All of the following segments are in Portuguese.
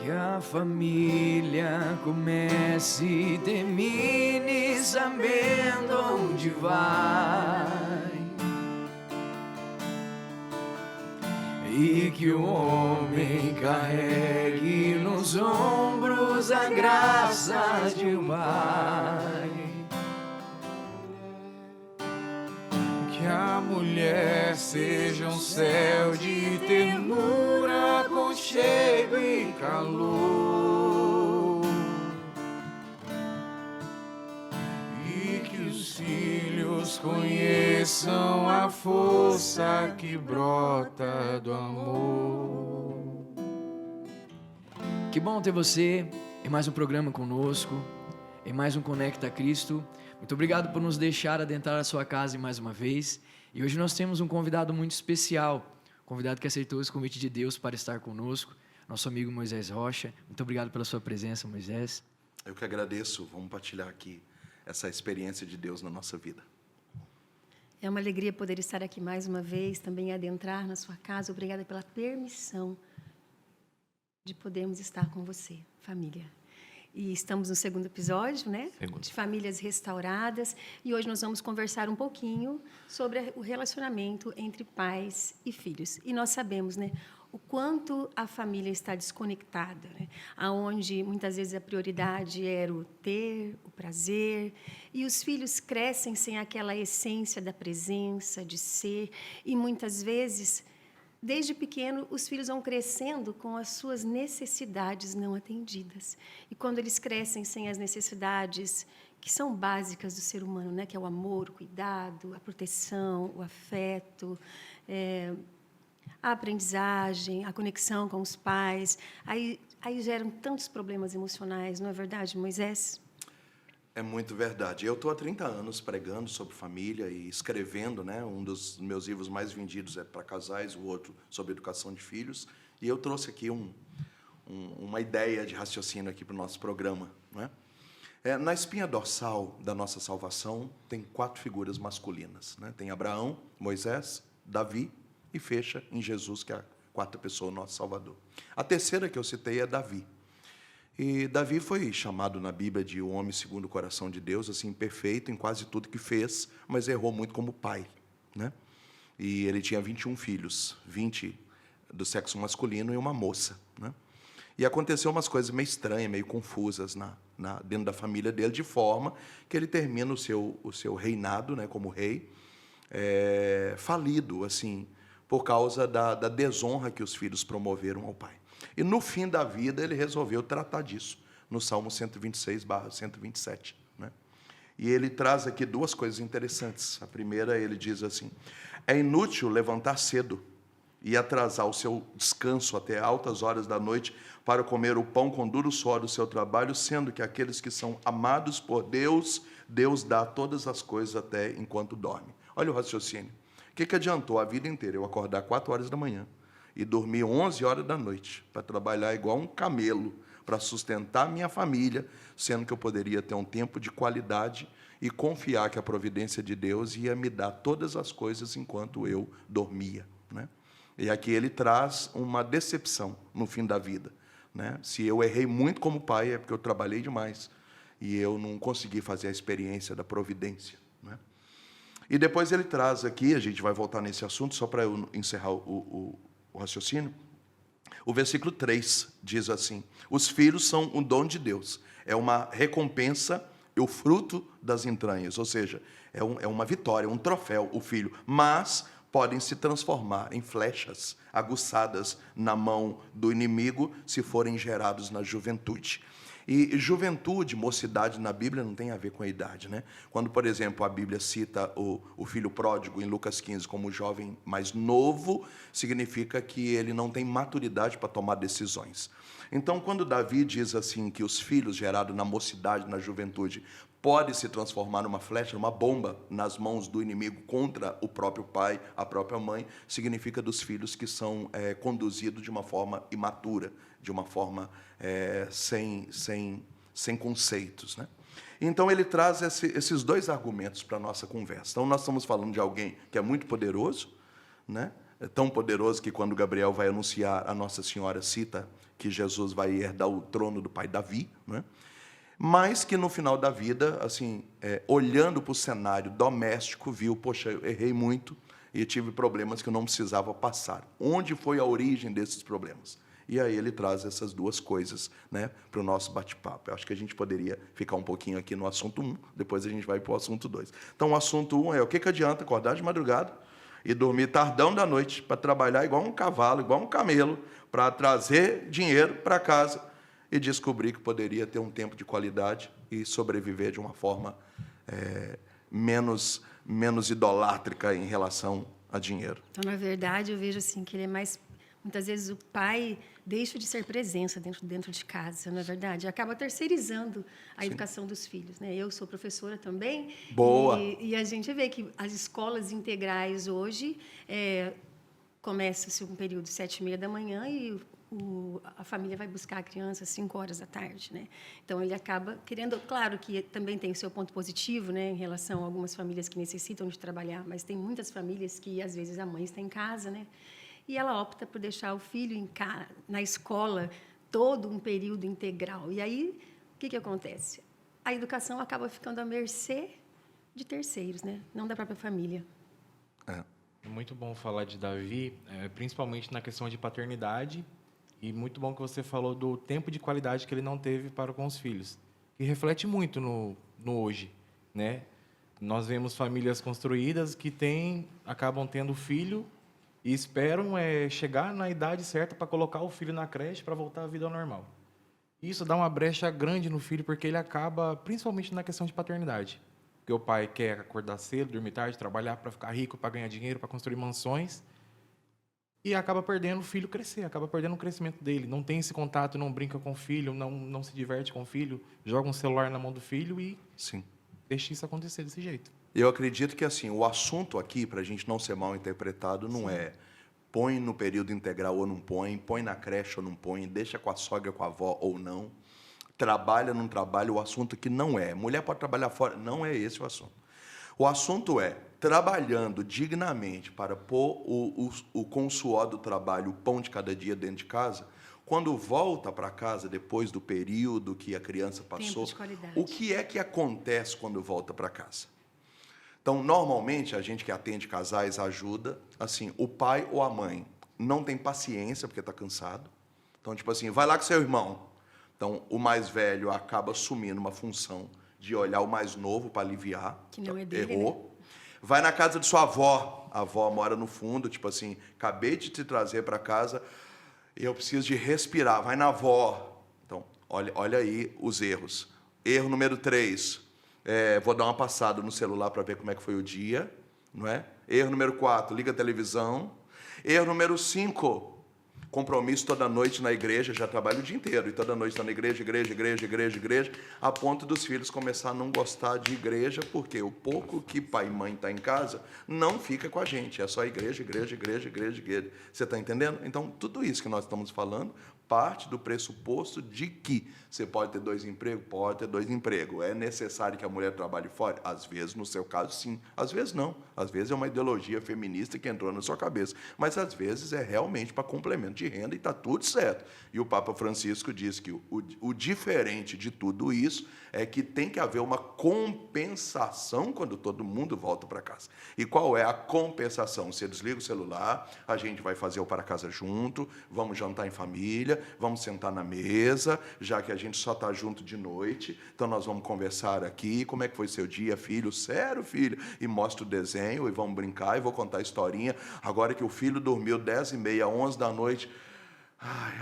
Que a família comece e termine sabendo onde vai. E que o homem carregue nos ombros a graça de um pai. Que a mulher seja um céu de ternura, aconchego e calor. E que os filhos conheçam a força que brota do amor. Que bom ter você em mais um programa conosco, em mais um Conecta Cristo. Muito obrigado por nos deixar adentrar a sua casa mais uma vez. E hoje nós temos um convidado muito especial, um convidado que aceitou esse convite de Deus para estar conosco, nosso amigo Moisés Rocha. Muito obrigado pela sua presença, Moisés. Eu que agradeço. Vamos partilhar aqui essa experiência de Deus na nossa vida. É uma alegria poder estar aqui mais uma vez, também adentrar na sua casa. Obrigada pela permissão de podermos estar com você, família. E estamos no segundo episódio, né? De Famílias Restauradas. E hoje nós vamos conversar um pouquinho sobre o relacionamento entre pais e filhos. E nós sabemos, né, o quanto a família está desconectada, né? Onde muitas vezes a prioridade era o ter, o prazer. E os filhos crescem sem aquela essência da presença, de ser. E muitas vezes, desde pequeno, os filhos vão crescendo com as suas necessidades não atendidas. E quando eles crescem sem as necessidades que são básicas do ser humano, né? Que é o amor, o cuidado, a proteção, o afeto, a aprendizagem, a conexão com os pais, aí geram tantos problemas emocionais, não é verdade, Moisés? É muito verdade. Eu estou há 30 anos pregando sobre família e escrevendo, né? Um dos meus livros mais vendidos é para casais, o outro sobre educação de filhos. E eu trouxe aqui uma ideia de raciocínio aqui para o nosso programa, né? Na espinha dorsal da nossa salvação tem 4 figuras masculinas, né? Tem Abraão, Moisés, Davi e fecha em Jesus, que é a 4ª pessoa, nosso Salvador. A terceira que eu citei é Davi. E Davi foi chamado na Bíblia de um homem segundo o coração de Deus, assim, perfeito em quase tudo que fez, mas errou muito como pai, né? E ele tinha 21 filhos, 20 do sexo masculino e uma moça, né? E aconteceu umas coisas meio estranhas, meio confusas dentro da família dele, de forma que ele termina o seu reinado, né, como rei, falido, assim, por causa da desonra que os filhos promoveram ao pai. E no fim da vida ele resolveu tratar disso, no Salmo 126/127, né? E ele traz aqui 2 coisas interessantes. A primeira, ele diz assim: é inútil levantar cedo e atrasar o seu descanso até altas horas da noite para comer o pão com duro suor do seu trabalho, sendo que aqueles que são amados por Deus, Deus dá todas as coisas até enquanto dorme. Olha o raciocínio. O que adiantou a vida inteira eu acordar 4 horas da manhã e dormir 11 horas da noite para trabalhar igual um camelo para sustentar minha família, sendo que eu poderia ter um tempo de qualidade e confiar que a providência de Deus ia me dar todas as coisas enquanto eu dormia, né? E aqui ele traz uma decepção no fim da vida, né? Se eu errei muito como pai, é porque eu trabalhei demais e eu não consegui fazer a experiência da providência, né? E depois ele traz aqui, a gente vai voltar nesse assunto, só para eu encerrar o raciocínio. O versículo 3 diz assim: os filhos são um dom de Deus, é uma recompensa e o fruto das entranhas, ou seja, é uma vitória, um troféu, o filho, mas podem se transformar em flechas aguçadas na mão do inimigo se forem gerados na juventude. E juventude, mocidade na Bíblia não tem a ver com a idade, né? Quando, por exemplo, a Bíblia cita o filho pródigo em Lucas 15 como jovem mais novo, significa que ele não tem maturidade para tomar decisões. Então, quando Davi diz assim que os filhos gerados na mocidade, na juventude, podem se transformar numa flecha, numa bomba nas mãos do inimigo contra o próprio pai, a própria mãe, significa dos filhos que são conduzidos de uma forma imatura, de uma forma sem conceitos, né? Então ele traz esses 2 argumentos para a nossa conversa. Então nós estamos falando de alguém que é muito poderoso, né? é tão poderoso que quando Gabriel vai anunciar, a Nossa Senhora cita que Jesus vai herdar o trono do pai Davi, né? Mas que no final da vida, assim, olhando para o cenário doméstico, viu, poxa, eu errei muito e tive problemas que eu não precisava passar. Onde foi a origem desses problemas? E aí ele traz essas duas coisas, né, para o nosso bate-papo. Eu acho que a gente poderia ficar um pouquinho aqui no assunto 1, depois a gente vai para o assunto 2. Então, o assunto 1 é o que adianta acordar de madrugada e dormir tardão da noite para trabalhar igual um cavalo, igual um camelo, para trazer dinheiro para casa e descobrir que poderia ter um tempo de qualidade e sobreviver de uma forma menos idolátrica em relação a dinheiro. Então, na verdade, eu vejo assim que ele é mais... Muitas vezes o pai deixa de ser presença dentro de casa, não é verdade? Acaba terceirizando a educação dos filhos, né? Eu sou professora também. Boa! E a gente vê que as escolas integrais hoje começa-se um período 7h30 da manhã e a família vai buscar a criança às 5 horas da tarde, né? Então ele acaba querendo, claro que também tem o seu ponto positivo, né, em relação a algumas famílias que necessitam de trabalhar, mas tem muitas famílias que às vezes a mãe está em casa, né? E ela opta por deixar o filho na escola todo um período integral. E aí, o que acontece? A educação acaba ficando à mercê de terceiros, né? Não da própria família. É muito bom falar de Davi, principalmente na questão de paternidade, e muito bom que você falou do tempo de qualidade que ele não teve para com os filhos, que reflete muito no hoje, né? Nós vemos famílias construídas que acabam tendo filho e esperam chegar na idade certa para colocar o filho na creche para voltar à vida normal. Isso dá uma brecha grande no filho, porque ele acaba, principalmente na questão de paternidade, porque o pai quer acordar cedo, dormir tarde, trabalhar para ficar rico, para ganhar dinheiro, para construir mansões, e acaba perdendo o filho crescer, acaba perdendo o crescimento dele. Não tem esse contato, não brinca com o filho, não se diverte com o filho, joga um celular na mão do filho e Sim. deixa isso acontecer desse jeito. Eu acredito que assim, o assunto aqui, para a gente não ser mal interpretado, não é põe no período integral ou não põe na creche ou não põe, deixa com a sogra, com a avó ou não, trabalha, não trabalha, o assunto que não é. Mulher pode trabalhar fora, não é esse o assunto. O assunto é, trabalhando dignamente para pôr com o suor do trabalho, o pão de cada dia dentro de casa, quando volta para casa, depois do período que a criança passou, o que é que acontece quando volta para casa? Então, normalmente, a gente que atende casais ajuda, assim, o pai ou a mãe não tem paciência, porque está cansado. Então, tipo assim, vai lá com seu irmão. Então, o mais velho acaba assumindo uma função de olhar o mais novo para aliviar. Que não é dele, errou. né? Vai na casa de sua avó. A avó mora no fundo, tipo assim, acabei de te trazer para casa, eu preciso de respirar. Vai na avó. Então, olha aí os erros. Erro número 3. Vou dar uma passada no celular para ver como é que foi o dia, não é? Erro número 4, liga a televisão. Erro número 5, compromisso toda noite na igreja, já trabalho o dia inteiro, e toda noite está na igreja, a ponto dos filhos começar a não gostar de igreja, porque o pouco que pai e mãe está em casa, não fica com a gente, é só igreja. Você está entendendo? Então, tudo isso que nós estamos falando parte do pressuposto de que você pode ter 2 empregos? Pode ter 2 empregos. É necessário que a mulher trabalhe fora? Às vezes, no seu caso, sim. Às vezes, não. Às vezes, é uma ideologia feminista que entrou na sua cabeça. Mas, às vezes, é realmente para complemento de renda e está tudo certo. E o Papa Francisco diz que o diferente de tudo isso é que tem que haver uma compensação quando todo mundo volta para casa. E qual é a compensação? Você desliga o celular, a gente vai fazer o para casa junto, vamos jantar em família, vamos sentar na mesa, já que a gente só está junto de noite, então nós vamos conversar aqui, como é que foi seu dia, filho? Sério, filho? E mostra o desenho, e vamos brincar, e vou contar a historinha. Agora que o filho dormiu 10h30, 11 da noite,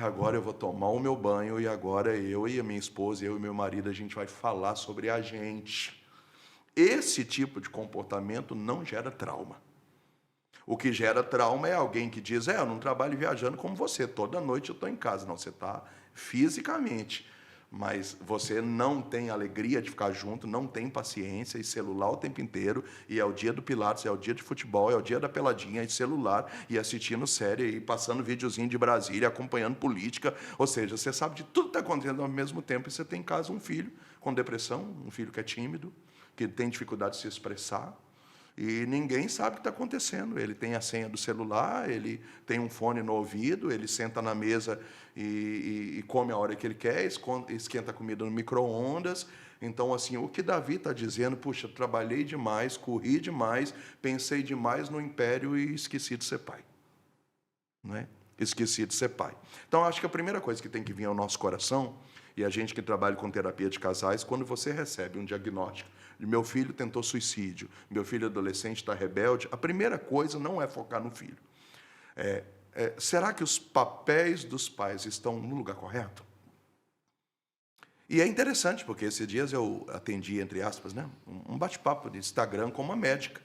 agora eu vou tomar o meu banho, e agora eu e a minha esposa, eu e meu marido, a gente vai falar sobre a gente. Esse tipo de comportamento não gera trauma. O que gera trauma é alguém que diz, eu não trabalho viajando como você, toda noite eu estou em casa. Não, você está fisicamente, mas você não tem alegria de ficar junto, não tem paciência, e celular o tempo inteiro, e é o dia do Pilates, é o dia de futebol, é o dia da peladinha, e celular, e assistindo série, e passando videozinho de Brasília, acompanhando política, ou seja, você sabe de tudo que está acontecendo ao mesmo tempo, e você tem em casa um filho com depressão, um filho que é tímido, que tem dificuldade de se expressar, E ninguém sabe o que está acontecendo. Ele tem a senha do celular, ele tem um fone no ouvido, ele senta na mesa e come a hora que ele quer, esquenta a comida no micro-ondas. Então, assim, o que Davi está dizendo, puxa, trabalhei demais, corri demais, pensei demais no império e esqueci de ser pai. Não é? Esqueci de ser pai. Então, acho que a primeira coisa que tem que vir ao nosso coração, e a gente que trabalha com terapia de casais, quando você recebe um diagnóstico de meu filho tentou suicídio, meu filho adolescente está rebelde, a primeira coisa não é focar no filho. Será que os papéis dos pais estão no lugar correto? E é interessante, porque esses dias eu atendi, entre aspas, né, um bate-papo de Instagram com uma médica.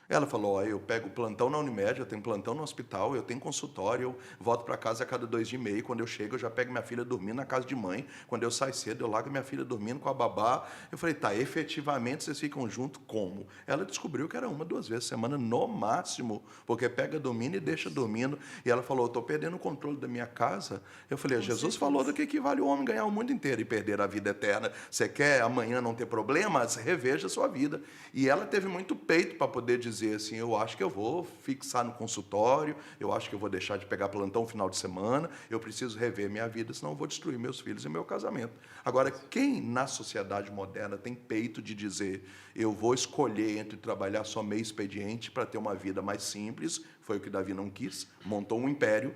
Ela falou, eu pego plantão na Unimed, eu tenho plantão no hospital, eu tenho consultório, eu volto para casa a cada 2 dias e meio, quando eu chego eu já pego minha filha dormindo na casa de mãe, quando eu saio cedo eu largo minha filha dormindo com a babá. Eu falei, tá, efetivamente vocês ficam juntos como? Ela descobriu que era 1, 2 vezes por semana, no máximo, porque pega dormindo e deixa dormindo. E ela falou, eu estou perdendo o controle da minha casa. Eu falei, Jesus falou do que vale o homem ganhar o mundo inteiro e perder a vida eterna. Você quer amanhã não ter problemas? Reveja a sua vida. E ela teve muito peito para poder dizer assim, eu acho que eu vou fixar no consultório, eu acho que eu vou deixar de pegar plantão no final de semana, eu preciso rever minha vida, senão eu vou destruir meus filhos e meu casamento. Agora, quem na sociedade moderna tem peito de dizer, eu vou escolher entre trabalhar só meio expediente para ter uma vida mais simples, foi o que Davi não quis, montou um império,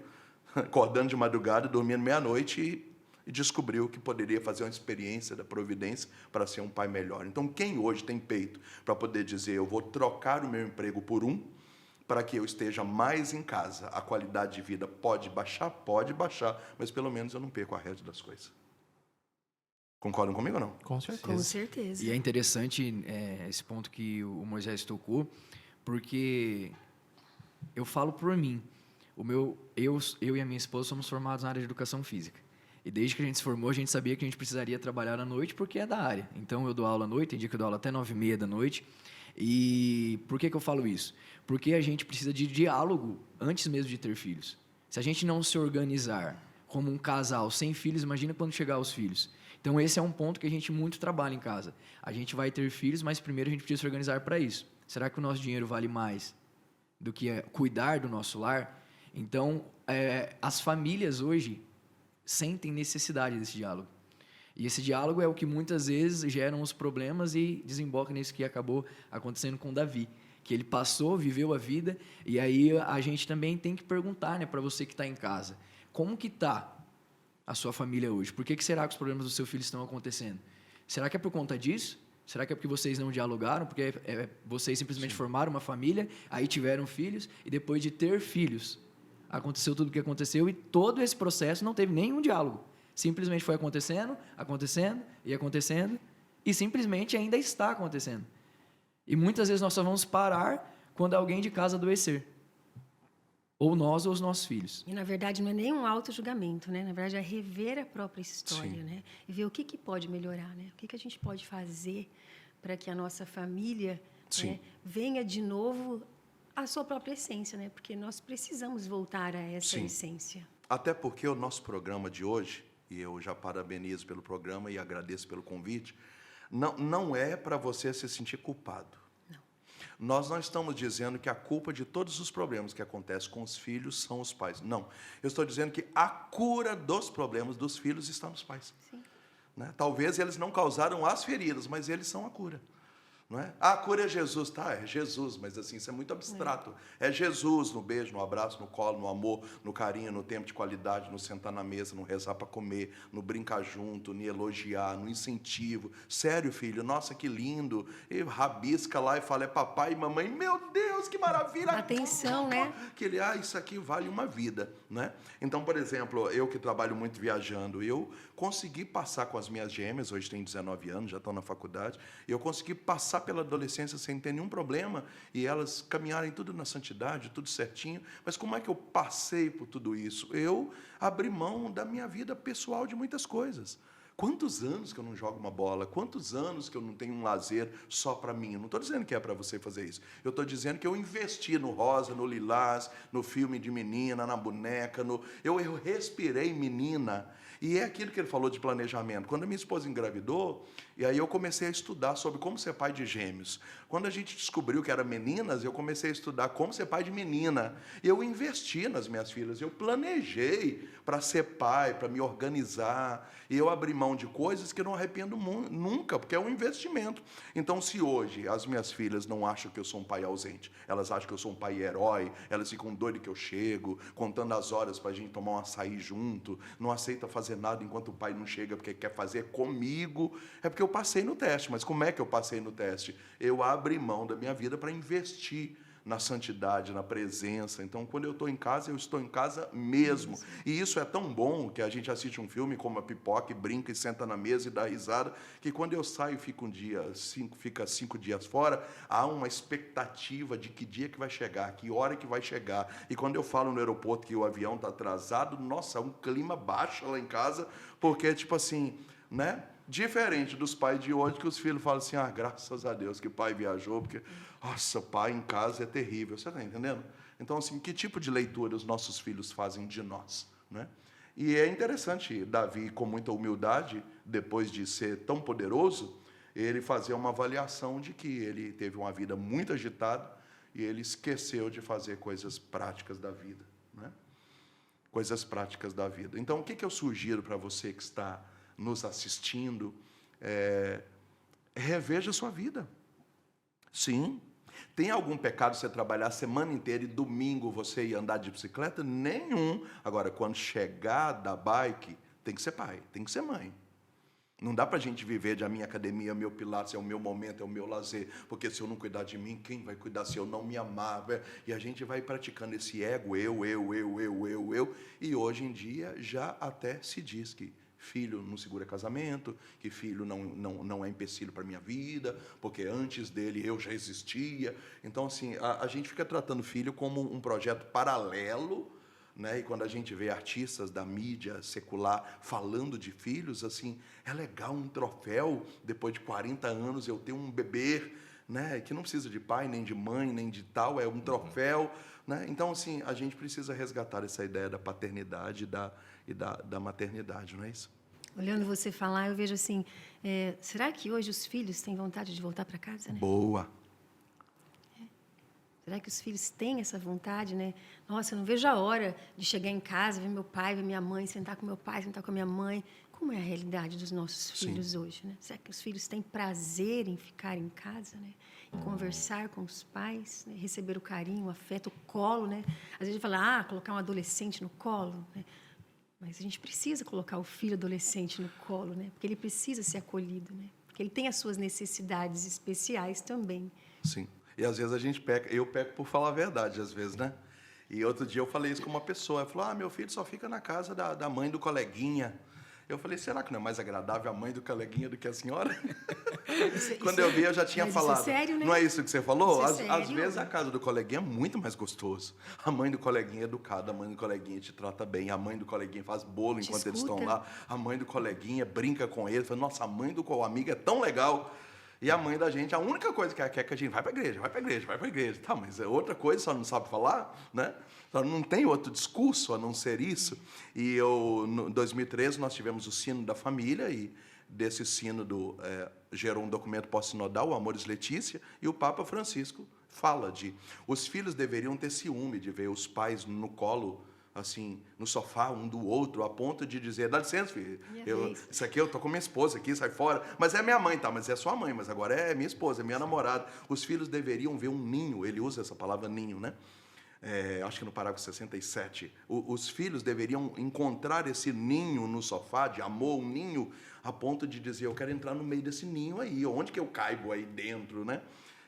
acordando de madrugada, dormindo meia-noite e descobriu que poderia fazer uma experiência da providência para ser um pai melhor. Então, quem hoje tem peito para poder dizer, eu vou trocar o meu emprego por para que eu esteja mais em casa, a qualidade de vida pode baixar, mas pelo menos eu não perco a rédea das coisas. Concordam comigo ou não? Com certeza. Com certeza. E é interessante esse ponto que o Moisés tocou, porque eu falo por mim, eu e a minha esposa somos formados na área de educação física. E desde que a gente se formou, a gente sabia que a gente precisaria trabalhar à noite, porque é da área. Então, eu dou aula à noite, tem dia que eu dou aula até 9h30 da noite. E por que eu falo isso? Porque a gente precisa de diálogo antes mesmo de ter filhos. Se a gente não se organizar como um casal sem filhos, imagina quando chegar aos filhos. Então, esse é um ponto que a gente muito trabalha em casa. A gente vai ter filhos, mas primeiro a gente precisa se organizar para isso. Será que o nosso dinheiro vale mais do que cuidar do nosso lar? Então, as famílias hoje sentem necessidade desse diálogo. E esse diálogo é o que muitas vezes geram os problemas e desemboca nisso que acabou acontecendo com Davi, que ele passou, viveu a vida, e aí a gente também tem que perguntar, né, para você que está em casa, como que está a sua família hoje? Por que será que os problemas do seu filho estão acontecendo? Será que é por conta disso? Será que é porque vocês não dialogaram? Porque vocês simplesmente formaram uma família, aí tiveram filhos, e depois de ter filhos, aconteceu tudo o que aconteceu e todo esse processo não teve nenhum diálogo. Simplesmente foi acontecendo e simplesmente ainda está acontecendo. E muitas vezes nós só vamos parar quando alguém de casa adoecer. Ou nós ou os nossos filhos. E, na verdade, não é nem um auto-julgamento, né? Na verdade, é rever a própria história, Sim. né? E ver o que pode melhorar, né? O que a gente pode fazer para que a nossa família, né, venha de novo a sua própria essência, né? Porque nós precisamos voltar a essa essência. Até porque o nosso programa de hoje, e eu já parabenizo pelo programa e agradeço pelo convite, não é para você se sentir culpado. Não. Nós não estamos dizendo que a culpa de todos os problemas que acontecem com os filhos são os pais. Não. Eu estou dizendo que a cura dos problemas dos filhos está nos pais. Sim. Né? Talvez eles não causaram as feridas, mas eles são a cura. Não é? A cura é Jesus, tá? É Jesus, mas assim, isso é muito abstrato. É Jesus no beijo, no abraço, no colo, no amor, no carinho, no tempo de qualidade, no sentar na mesa, no rezar para comer, no brincar junto, no elogiar, no incentivo. Sério, filho, nossa, que lindo. E rabisca lá e fala, é papai e mamãe, meu Deus, que maravilha. Atenção, né? Que ele, isso aqui vale uma vida, né? Então, por exemplo, eu que trabalho muito viajando, eu consegui passar com as minhas gêmeas, hoje tem 19 anos, já estão na faculdade, eu consegui passar pela adolescência sem ter nenhum problema e elas caminharem tudo na santidade, tudo certinho. Mas como é que eu passei por tudo isso? Eu abri mão da minha vida pessoal de muitas coisas. Quantos anos que eu não jogo uma bola? Quantos anos que eu não tenho um lazer só para mim? Eu não estou dizendo que é para você fazer isso. Eu estou dizendo que eu investi no rosa, no lilás, no filme de menina, na boneca. Eu respirei menina. E é aquilo que ele falou de planejamento. Quando a minha esposa engravidou, e aí eu comecei a estudar sobre como ser pai de gêmeos. Quando a gente descobriu que era meninas, eu comecei a estudar como ser pai de menina. Eu investi nas minhas filhas, eu planejei para ser pai, para me organizar. E eu abri mão de coisas que eu não arrependo nunca, porque é um investimento. Então, se hoje as minhas filhas não acham que eu sou um pai ausente, elas acham que eu sou um pai herói, elas ficam doidas que eu chego, contando as horas para a gente tomar um açaí junto, não aceita fazer nada enquanto o pai não chega porque quer fazer comigo, é porque eu passei no teste. Mas como é que eu passei no teste? Eu abri mão da minha vida para investir na santidade, na presença. Então, quando eu estou em casa, eu estou em casa mesmo. E isso é tão bom que a gente assiste um filme, como a pipoca, e brinca e senta na mesa e dá risada, que quando eu saio e fica 5 dias fora, há uma expectativa de que dia que vai chegar, que hora que vai chegar. E quando eu falo no aeroporto que o avião está atrasado, nossa, um clima baixa lá em casa, porque, tipo assim, né? Diferente dos pais de hoje, que os filhos falam assim, graças a Deus que o pai viajou, porque, nossa, pai em casa é terrível. Você está entendendo? Então, assim, que tipo de leitura os nossos filhos fazem de nós, né? E é interessante, Davi, com muita humildade, depois de ser tão poderoso, ele fazer uma avaliação de que ele teve uma vida muito agitada e ele esqueceu de fazer coisas práticas da vida, né? Coisas práticas da vida. Então, o que eu sugiro para você que está nos assistindo? Reveja a sua vida. Sim. Tem algum pecado você trabalhar a semana inteira e domingo você ir andar de bicicleta? Nenhum. Agora, quando chegar da bike, tem que ser pai, tem que ser mãe. Não dá para a gente viver de a minha academia, meu pilates, é o meu momento, é o meu lazer. Porque se eu não cuidar de mim, quem vai cuidar se eu não me amar? E a gente vai praticando esse ego, eu. E hoje em dia já até se diz que filho não segura casamento, que filho não é empecilho para a minha vida, porque antes dele eu já existia. Então, assim, a gente fica tratando filho como um projeto paralelo, né? E quando a gente vê artistas da mídia secular falando de filhos, assim, é legal um troféu, depois de 40 anos eu ter um bebê, né? Que não precisa de pai, nem de mãe, nem de tal, é um troféu, né? Então, assim, a gente precisa resgatar essa ideia da paternidade e da maternidade, não é isso? Olhando você falar, eu vejo assim, será que hoje os filhos têm vontade de voltar para casa, né? Boa. Será que os filhos têm essa vontade, né? Nossa, eu não vejo a hora de chegar em casa, ver meu pai, ver minha mãe, sentar com meu pai, sentar com a minha mãe. Como é a realidade dos nossos filhos hoje, né? Será que os filhos têm prazer em ficar em casa, né? Em conversar com os pais, né? Receber o carinho, o afeto, o colo, né? Às vezes a gente fala, colocar um adolescente no colo, né? Mas a gente precisa colocar o filho adolescente no colo, né? Porque ele precisa ser acolhido, né? Porque ele tem as suas necessidades especiais também. Sim. E às vezes a gente peca, eu peco por falar a verdade, às vezes, né? E outro dia eu falei isso com uma pessoa, ela falou, meu filho só fica na casa da mãe do coleguinha. Eu falei, será que não é mais agradável a mãe do coleguinha do que a senhora? Quando eu vi, eu já tinha falado. Isso é sério, né? Não é isso que você falou? Isso é Às sério? vezes a casa do coleguinha é muito mais gostoso. A mãe do coleguinha é educada, a mãe do coleguinha te trata bem, a mãe do coleguinha faz bolo enquanto eles estão lá, a mãe do coleguinha brinca com ele, fala, nossa, a mãe do amigo é tão legal. E a mãe da gente, a única coisa que ela quer é que a gente vai para a igreja, vai para a igreja, vai para a igreja. Tá, mas é outra coisa, só não sabe falar, né? Só não tem outro discurso a não ser isso. E em 2013, nós tivemos o Sino da Família, e desse sino gerou um documento pós-sinodal, o Amores Letícia, e o Papa Francisco fala de os filhos deveriam ter ciúme de ver os pais no colo, assim, no sofá, um do outro, a ponto de dizer, dá licença, filho, isso aqui eu tô com minha esposa aqui, sai fora. Mas é minha mãe, tá? Mas é sua mãe, mas agora é minha esposa, é minha namorada. Os filhos deveriam ver um ninho, ele usa essa palavra ninho, né? Acho que no parágrafo 67. Os filhos deveriam encontrar esse ninho no sofá, de amor, um ninho, a ponto de dizer, eu quero entrar no meio desse ninho aí, onde que eu caibo aí dentro, né?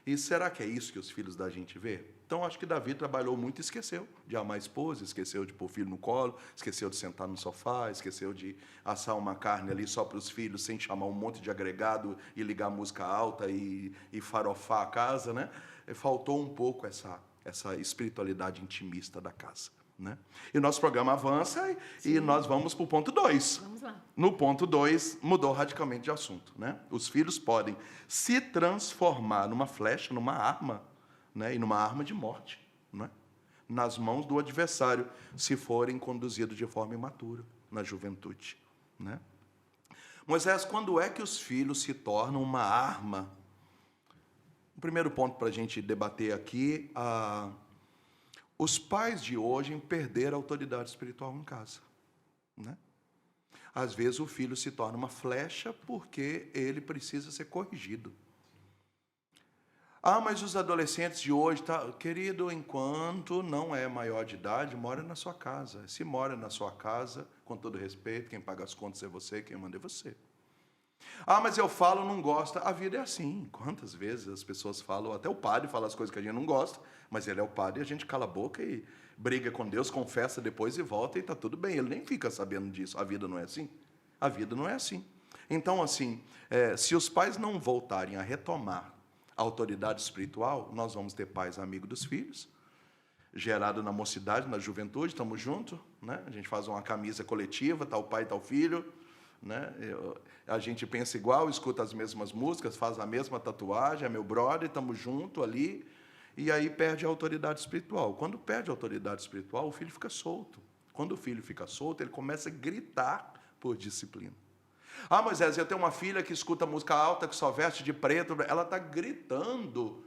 E será que é isso que os filhos da gente vê? Então, acho que Davi trabalhou muito e esqueceu de amar a esposa, esqueceu de pôr o filho no colo, esqueceu de sentar no sofá, esqueceu de assar uma carne ali só para os filhos, sem chamar um monte de agregado e ligar música alta e farofar a casa, né? Faltou um pouco essa espiritualidade intimista da casa, né? E o nosso programa avança e nós vamos para o ponto 2. Vamos lá. No ponto 2, mudou radicalmente de assunto, né? Os filhos podem se transformar numa flecha, numa arma, né? E numa arma de morte, né? Nas mãos do adversário, se forem conduzidos de forma imatura, na juventude, né? Moisés, quando é que os filhos se tornam uma arma? O primeiro ponto para a gente debater aqui, os pais de hoje perderam a autoridade espiritual em casa, né? Às vezes o filho se torna uma flecha porque ele precisa ser corrigido. Mas os adolescentes de hoje, querido, enquanto não é maior de idade, mora na sua casa. Se mora na sua casa, com todo respeito, quem paga as contas é você, quem manda é você. Mas eu falo, não gosta. A vida é assim. Quantas vezes as pessoas falam, até o padre fala as coisas que a gente não gosta, mas ele é o padre e a gente cala a boca e briga com Deus, confessa depois e volta e está tudo bem. Ele nem fica sabendo disso. A vida não é assim. A vida não é assim. Então, assim, se os pais não voltarem a retomar a autoridade espiritual, nós vamos ter pais amigos dos filhos, gerado na mocidade, na juventude, estamos juntos, né? A gente faz uma camisa coletiva, tal pai, tal filho, né? A gente pensa igual, escuta as mesmas músicas, faz a mesma tatuagem, é meu brother, estamos juntos ali, e aí perde a autoridade espiritual. Quando perde a autoridade espiritual, o filho fica solto. Quando o filho fica solto, ele começa a gritar por disciplina. Moisés, eu tenho uma filha que escuta música alta, que só veste de preto, ela está gritando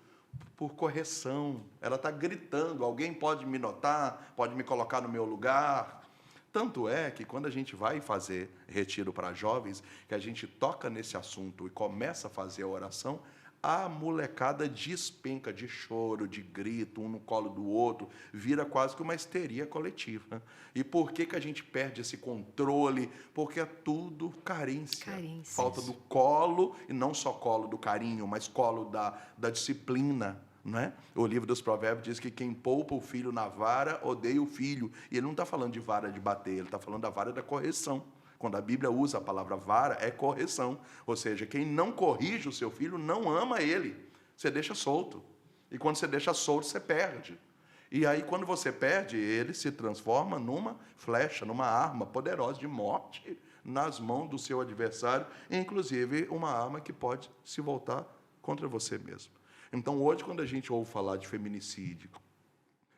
por correção, ela está gritando, alguém pode me notar, pode me colocar no meu lugar. Tanto é que quando a gente vai fazer retiro para jovens, que a gente toca nesse assunto e começa a fazer a oração, a molecada despenca de choro, de grito, um no colo do outro, vira quase que uma histeria coletiva. E por que a gente perde esse controle? Porque é tudo carência. Falta do colo, e não só colo do carinho, mas colo da disciplina. Não é? O livro dos Provérbios diz que quem poupa o filho na vara, odeia o filho. E ele não está falando de vara de bater, ele está falando da vara da correção. Quando a Bíblia usa a palavra vara, é correção. Ou seja, quem não corrige o seu filho não ama ele. Você deixa solto. E quando você deixa solto, você perde. E aí, quando você perde, ele se transforma numa flecha, numa arma poderosa de morte nas mãos do seu adversário, inclusive uma arma que pode se voltar contra você mesmo. Então, hoje, quando a gente ouve falar de feminicídio,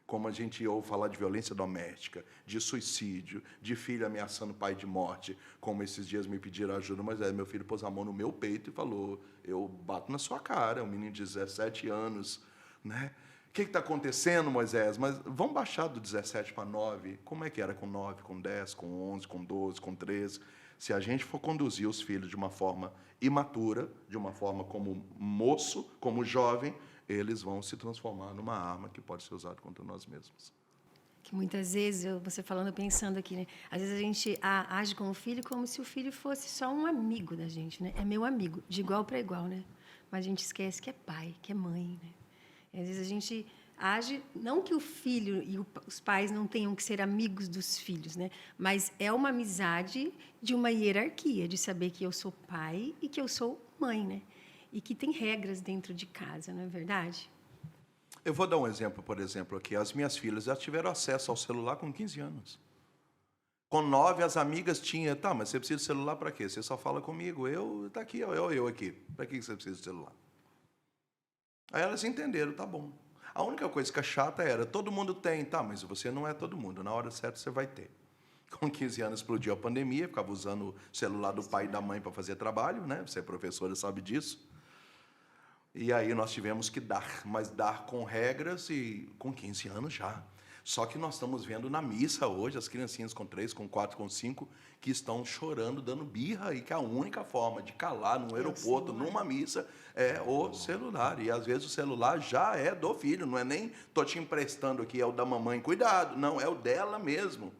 como a gente ouve falar de violência doméstica, de suicídio, de filho ameaçando pai de morte, como esses dias me pediram ajuda, mas meu filho pôs a mão no meu peito e falou, eu bato na sua cara, um menino de 17 anos, né? O que está acontecendo, Moisés? Mas vamos baixar do 17 para 9, como é que era com 9, com 10, com 11, com 12, com 13? Se a gente for conduzir os filhos de uma forma imatura, de uma forma como moço, como jovem, eles vão se transformar numa arma que pode ser usada contra nós mesmos. Que muitas vezes, você falando, pensando aqui, né? Às vezes a gente age com o filho como se o filho fosse só um amigo da gente, né? É meu amigo, de igual para igual, né? Mas a gente esquece que é pai, que é mãe, né? E às vezes a gente age, não que o filho e os pais não tenham que ser amigos dos filhos, né? Mas é uma amizade de uma hierarquia, de saber que eu sou pai e que eu sou mãe, né? E que tem regras dentro de casa, não é verdade? Eu vou dar um exemplo, por exemplo, aqui. As minhas filhas já tiveram acesso ao celular com 15 anos. Com 9, as amigas tinham, mas você precisa de celular para quê? Você só fala comigo, está aqui, eu aqui. Para que você precisa de celular? Aí elas entenderam, tá bom. A única coisa que é chata era, todo mundo tem, mas você não é todo mundo, na hora certa você vai ter. Com 15 anos explodiu a pandemia, ficava usando o celular do pai e da mãe para fazer trabalho, né? Você é professora, sabe disso. E aí nós tivemos que dar, mas dar com regras e com 15 anos já. Só que nós estamos vendo na missa hoje, as criancinhas com 3, com 4, com 5, que estão chorando, dando birra, e que a única forma de calar num aeroporto, numa missa, é o celular. E às vezes o celular já é do filho, não é nem estou te emprestando aqui, é o da mamãe, cuidado, não, é o dela mesmo.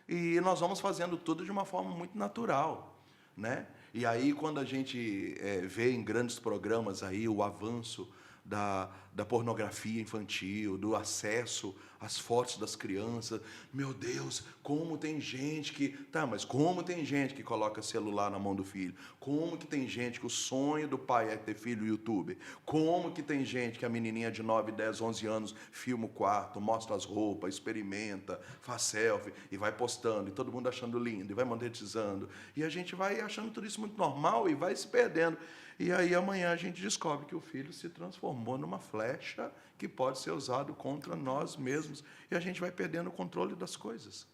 E nós vamos fazendo tudo de uma forma muito natural, né? E aí, quando a gente vê em grandes programas aí o avanço da pornografia infantil, do acesso às fotos das crianças. Meu Deus, como tem gente que... Tá, mas como tem gente que coloca celular na mão do filho? Como que tem gente que o sonho do pai é ter filho youtuber? Como que tem gente que a menininha de 9, 10, 11 anos filma o quarto, mostra as roupas, experimenta, faz selfie e vai postando, e todo mundo achando lindo, e vai monetizando. E a gente vai achando tudo isso muito normal e vai se perdendo. E aí amanhã a gente descobre que o filho se transformou numa flecha que pode ser usado contra nós mesmos. E a gente vai perdendo o controle das coisas.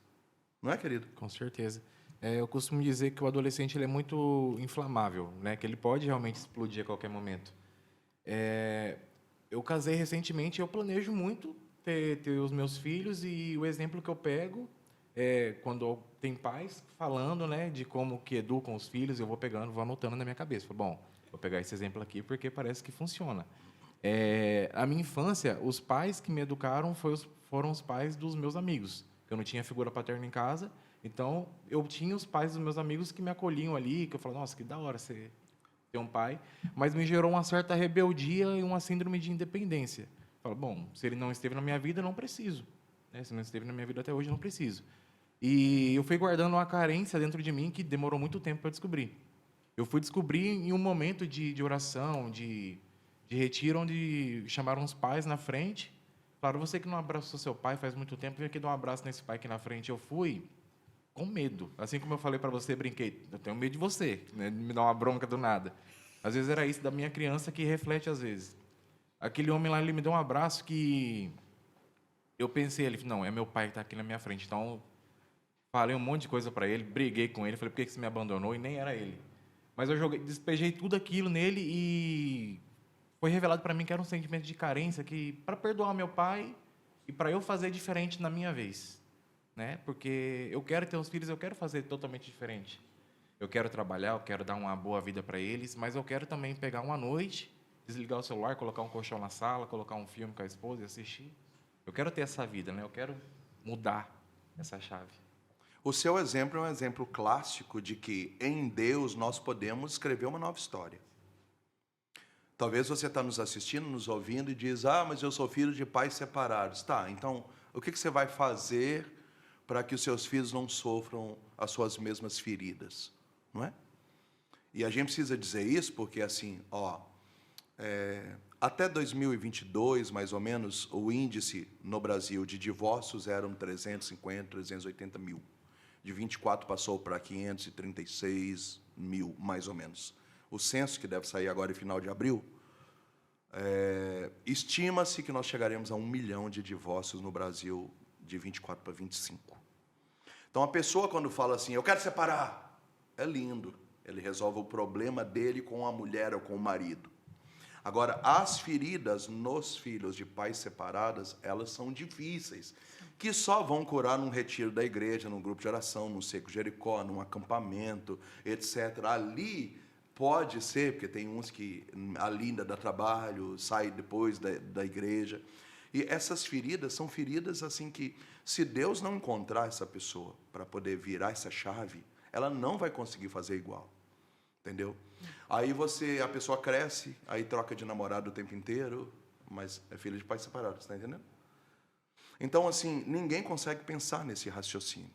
Não é, querido? Com certeza. Eu costumo dizer que o adolescente ele é muito inflamável, né? Que ele pode realmente explodir a qualquer momento. Eu casei recentemente e eu planejo muito ter os meus filhos, e o exemplo que eu pego é quando tem pais falando, né, de como que educam os filhos, eu vou pegando, vou anotando na minha cabeça. Falo, bom, vou pegar esse exemplo aqui porque parece que funciona. A minha infância, os pais que me educaram foram os pais dos meus amigos. Eu não tinha figura paterna em casa, então eu tinha os pais dos meus amigos que me acolhiam ali, que eu falava, nossa, que da hora você ter um pai, mas me gerou uma certa rebeldia e uma síndrome de independência. Eu falo, bom, se ele não esteve na minha vida, eu não preciso. Né? Se não esteve na minha vida até hoje, eu não preciso. E eu fui guardando uma carência dentro de mim que demorou muito tempo para descobrir. Eu fui descobrir em um momento de oração, de retiro, onde chamaram os pais na frente. Claro, você que não abraçou seu pai faz muito tempo, vem aqui dar um abraço nesse pai aqui na frente. Eu fui com medo. Assim como eu falei para você, brinquei. Eu tenho medo de você, né? De me dar uma bronca do nada. Às vezes era isso da minha criança que reflete às vezes. Aquele homem lá, ele me deu um abraço que eu pensei, ele não, é meu pai que está aqui na minha frente. Então, falei um monte de coisa para ele, briguei com ele, falei, por que você me abandonou? E nem era ele. Mas eu despejei tudo aquilo nele e foi revelado para mim que era um sentimento de carência, que para perdoar meu pai e para eu fazer diferente na minha vez, né? Porque eu quero ter uns filhos, eu quero fazer totalmente diferente. Eu quero trabalhar, eu quero dar uma boa vida para eles, mas eu quero também pegar uma noite, desligar o celular, colocar um colchão na sala, colocar um filme com a esposa e assistir. Eu quero ter essa vida, né? Eu quero mudar essa chave. O seu exemplo é um exemplo clássico de que em Deus nós podemos escrever uma nova história. Talvez você está nos assistindo, nos ouvindo e diz, mas eu sou filho de pais separados. Tá, então o que você vai fazer para que os seus filhos não sofram as suas mesmas feridas? Não é? E a gente precisa dizer isso porque, assim, até 2022, mais ou menos, o índice no Brasil de divórcios eram 350, 380 mil. De 24 passou para 536 mil, mais ou menos. O censo, que deve sair agora em final de abril, estima-se que nós chegaremos a 1 milhão de divórcios no Brasil de 24 para 25. Então, a pessoa, quando fala assim, eu quero separar, é lindo. Ele resolve o problema dele com a mulher ou com o marido. Agora, as feridas nos filhos de pais separadas, elas são difíceis, que só vão curar num retiro da igreja, num grupo de oração, num Seco Jericó, num acampamento, etc. Ali pode ser, porque tem uns que ali ainda dá trabalho, sai depois da igreja. E essas feridas são feridas assim que, se Deus não encontrar essa pessoa para poder virar essa chave, ela não vai conseguir fazer igual. Entendeu? Aí a pessoa cresce, aí troca de namorado o tempo inteiro, mas é filho de pais separados, está entendendo? Então, assim, ninguém consegue pensar nesse raciocínio.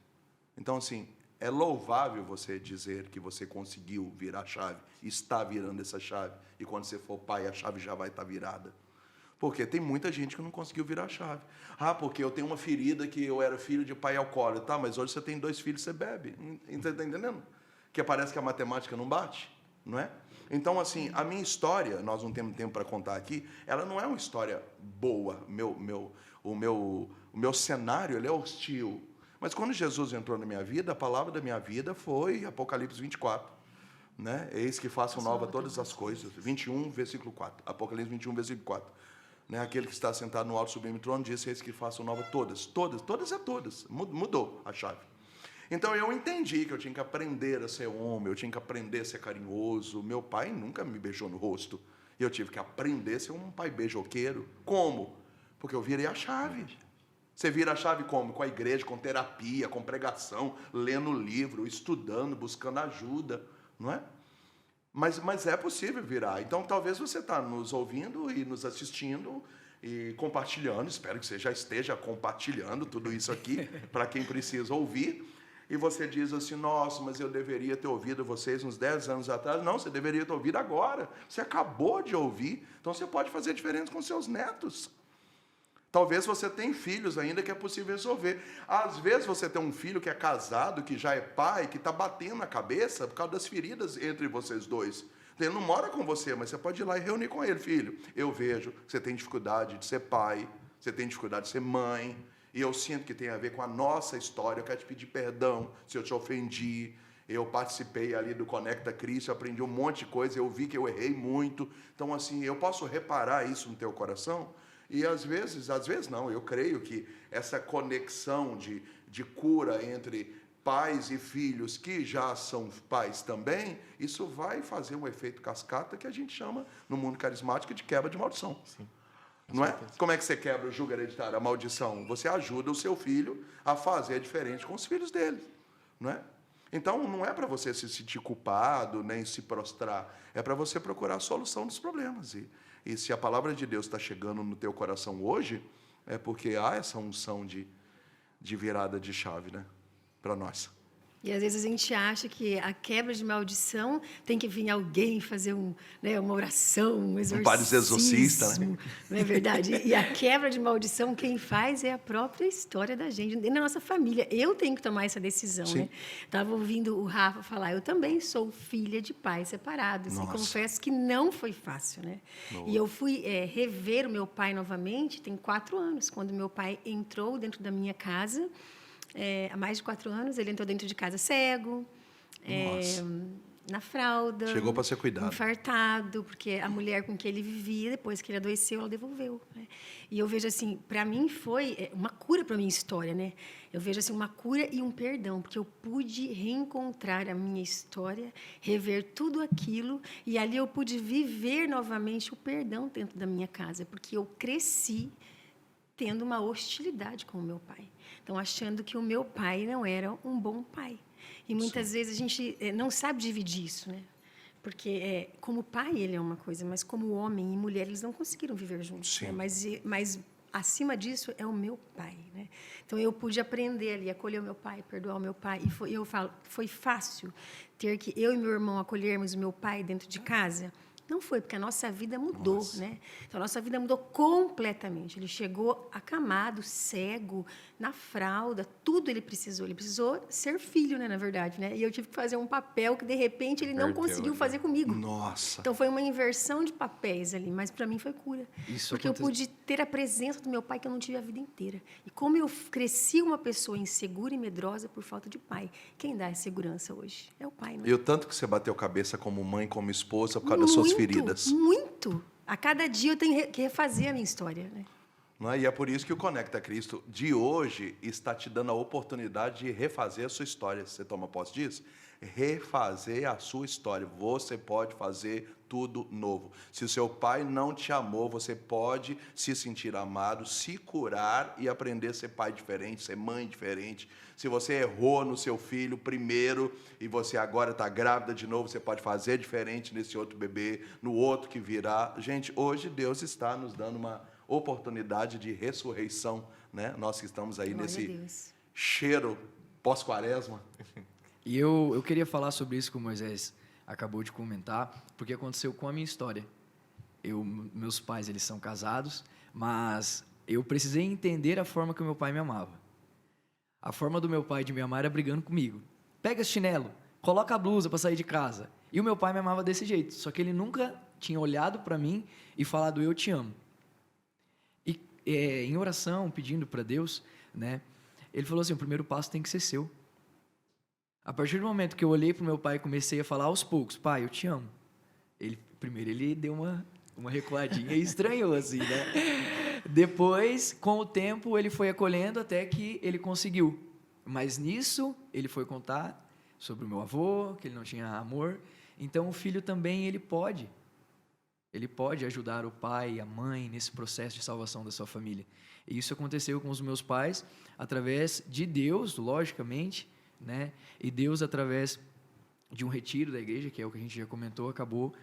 Então, assim, é louvável você dizer que você conseguiu virar a chave, está virando essa chave, e quando você for pai, a chave já vai estar virada. Porque tem muita gente que não conseguiu virar a chave. Porque eu tenho uma ferida que eu era filho de pai alcoólatra. Tá, mas hoje você tem 2 filhos, você bebe. Você está entendendo? Que parece que a matemática não bate, não é? Então, assim, a minha história, nós não temos tempo para contar aqui, ela não é uma história boa. O meu cenário, ele é hostil. Mas quando Jesus entrou na minha vida, a palavra da minha vida foi Apocalipse 24. Né? Eis que façam nova todas as coisas. 21, versículo 4. Apocalipse 21, versículo 4. Né? Aquele que está sentado no alto sublime trono disse, eis que façam nova todas. Todas é todas. Mudou a chave. Então eu entendi que eu tinha que aprender a ser homem, eu tinha que aprender a ser carinhoso. Meu pai nunca me beijou no rosto. E eu tive que aprender a ser um pai beijoqueiro. Como? Porque eu virei a chave. Você vira a chave como? Com a igreja, com terapia, com pregação, lendo livro, estudando, buscando ajuda, não é? Mas é possível virar. Então, talvez você está nos ouvindo e nos assistindo e compartilhando. Espero que você já esteja compartilhando tudo isso aqui para quem precisa ouvir. E você diz assim, nossa, mas eu deveria ter ouvido vocês uns 10 anos atrás. Não, você deveria ter ouvido agora. Você acabou de ouvir. Então, você pode fazer diferença com seus netos. Talvez você tenha filhos ainda que é possível resolver. Às vezes você tem um filho que é casado, que já é pai, que está batendo na cabeça por causa das feridas entre vocês dois. Ele não mora com você, mas você pode ir lá e reunir com ele. Filho, eu vejo que você tem dificuldade de ser pai, você tem dificuldade de ser mãe, e eu sinto que tem a ver com a nossa história. Eu quero te pedir perdão se eu te ofendi. Eu participei ali do Conecta Cristo, eu aprendi um monte de coisa, eu vi que eu errei muito. Então, assim, eu posso reparar isso no teu coração? E às vezes não, eu creio que essa conexão de cura entre pais e filhos que já são pais também, isso vai fazer um efeito cascata que a gente chama, no mundo carismático, de quebra de maldição. Sim, não é? Como é que você quebra o jugo hereditário, a maldição? Você ajuda o seu filho a fazer diferente com os filhos dele, não é? Então, não é para você se sentir culpado, nem se prostrar, é para você procurar a solução dos problemas. E se a palavra de Deus está chegando no teu coração hoje, é porque há essa unção de virada de chave, né? Para nós. E às vezes a gente acha que a quebra de maldição tem que vir alguém fazer uma oração, um exorcismo. Padre exorcista, né? Não é verdade? E a quebra de maldição, quem faz é a própria história da gente, dentro da nossa família. Eu tenho que tomar essa decisão, Sim. né? Estava ouvindo o Rafa falar, eu também sou filha de pais separados. Nossa. E confesso que não foi fácil, né? Nossa. E eu fui rever o meu pai novamente, tem 4 anos, quando meu pai entrou dentro da minha casa. Há mais de 4 anos, ele entrou dentro de casa cego, na fralda. Chegou para ser cuidado. Infartado, porque a mulher com que ele vivia, depois que ele adoeceu, ela devolveu. Né? E eu vejo assim, para mim foi uma cura para a minha história, né? Eu vejo assim uma cura e um perdão, porque eu pude reencontrar a minha história, rever tudo aquilo, e ali eu pude viver novamente o perdão dentro da minha casa, porque eu cresci tendo uma hostilidade com o meu pai. Então, achando que o meu pai não era um bom pai. E muitas vezes a gente não sabe dividir isso, né? Porque como pai ele é uma coisa, mas como homem e mulher eles não conseguiram viver juntos. Né? Mas acima disso é o meu pai, né? Então eu pude aprender ali, acolher o meu pai, perdoar o meu pai. E eu falo, foi fácil ter que eu e meu irmão acolhermos o meu pai dentro de casa. Não foi, porque a nossa vida mudou, né? Então, a nossa vida mudou completamente. Ele chegou acamado, cego, na fralda, tudo ele precisou. Ele precisou ser filho, né, na verdade, né? E eu tive que fazer um papel que, de repente, ele não conseguiu fazer comigo. Nossa! Então, foi uma inversão de papéis ali, mas, para mim, foi cura. Porque eu pude ter a presença do meu pai que eu não tive a vida inteira. E como eu cresci uma pessoa insegura e medrosa por falta de pai, quem dá a segurança hoje? É o pai, não é? E o tanto que você bateu cabeça como mãe, como esposa, por causa das suas feridas. Muito. A cada dia eu tenho que refazer a minha história, né? Não é? E é por isso que o Conecta Cristo de hoje está te dando a oportunidade de refazer a sua história. Você toma posse disso? Refazer a sua história. Você pode fazer tudo novo. Se o seu pai não te amou, você pode se sentir amado, se curar e aprender a ser pai diferente, ser mãe diferente. Se você errou no seu filho primeiro e você agora está grávida de novo, você pode fazer diferente nesse outro bebê, no outro que virá. Gente, hoje Deus está nos dando uma oportunidade de ressurreição, né? Nós que estamos aí nesse cheiro pós-quaresma. E eu queria falar sobre isso que o Moisés acabou de comentar, porque aconteceu com a minha história. Meus pais, eles são casados, mas eu precisei entender a forma que o meu pai me amava. A forma do meu pai de me amar era brigando comigo. Pega esse chinelo, coloca a blusa para sair de casa. E o meu pai me amava desse jeito, só que ele nunca tinha olhado para mim e falado, eu te amo. E em oração, pedindo para Deus, né, ele falou assim, o primeiro passo tem que ser seu. A partir do momento que eu olhei para o meu pai e comecei a falar aos poucos, pai, eu te amo. Primeiro ele deu uma recuadinha e estranhou assim, né? Depois, com o tempo, ele foi acolhendo até que ele conseguiu. Mas nisso, ele foi contar sobre o meu avô, que ele não tinha amor. Então, o filho também, ele pode ajudar o pai e a mãe nesse processo de salvação da sua família. E isso aconteceu com os meus pais através de Deus, logicamente, né? E Deus através de um retiro da igreja, que é o que a gente já comentou, acabou